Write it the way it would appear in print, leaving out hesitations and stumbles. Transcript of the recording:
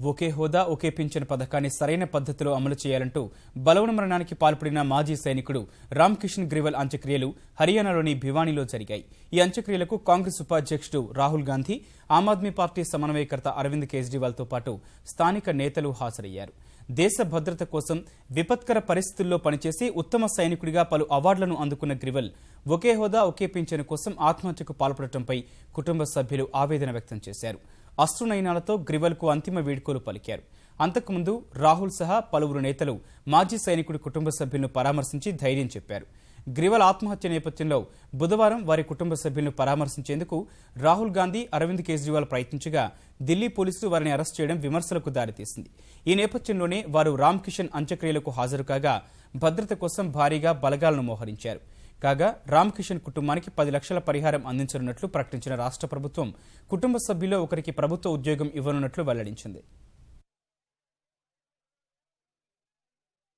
ఒకే హోదా ఒకే పింఛన్ పథకాన్ని సరైన పద్ధతిలో అమలు చేయాలంటూ బలవన మరణానికి పాల్పడిన మాజీ సైనికుడు రామ్ కిషన్ గ్రివల్ అంత్యక్రియలు హర్యానాలోని భివానీలో జరిగాయి. ఈ అంత్యక్రియలకు కాంగ్రెస్ ఉపాధ్యక్షుడు రాహుల్ గాంధీ, ఆమ్ ఆద్మీ పార్టీ సమన్వయకర్త అరవింద్ కేజ్రీవాల్తో పాటు స్థానిక నేతలు హాజరయ్యారు. దేశ భద్రత కోసం విపత్కర పరిస్థితుల్లో పనిచేసి ఉత్తమ సైనికుడిగా పలు అవార్డులను అందుకున్న గ్రివల్ ఒకే హోదా ఒకే పింఛను కోసం ఆత్మహత్యకు పాల్పడటంపై కుటుంబ సభ్యులు ఆవేదన వ్యక్తం చేశారు. అశ్రునయనాలతో గ్రివల్కు అంతిమ వీడ్కోలు పలికారు. అంతకుముందు రాహుల్ సహా పలువురు నేతలు మాజీ సైనికుడి కుటుంబ సభ్యులను పరామర్శించి ధైర్యం చెప్పారు. గ్రివల్ ఆత్మహత్య నేపథ్యంలో బుధవారం వారి కుటుంబ సభ్యులను పరామర్శించేందుకు రాహుల్ గాంధీ, అరవింద్ కేజ్రీవాల్ ప్రయత్నించగా ఢిల్లీ పోలీసులు వారిని అరెస్ట్ చేయడం విమర్శలకు దారితీసింది. ఈ నేపథ్యంలోనే వారు రామ్ కిషన్ అంత్యక్రియలకు హాజరు కాగా భద్రత కోసం భారీగా బలగాలను మోహరించారు. కాగా రామ్ కిషన్ కుటుంబానికి 10 లక్షల పరిహారం అందించనున్నట్లు ప్రకటించిన రాష్ట్ర ప్రభుత్వం కుటుంబ సభ్యుల్లో ఒకరికి ప్రభుత్వ ఉద్యోగం ఇవ్వనున్నట్లు వెల్లడించింది.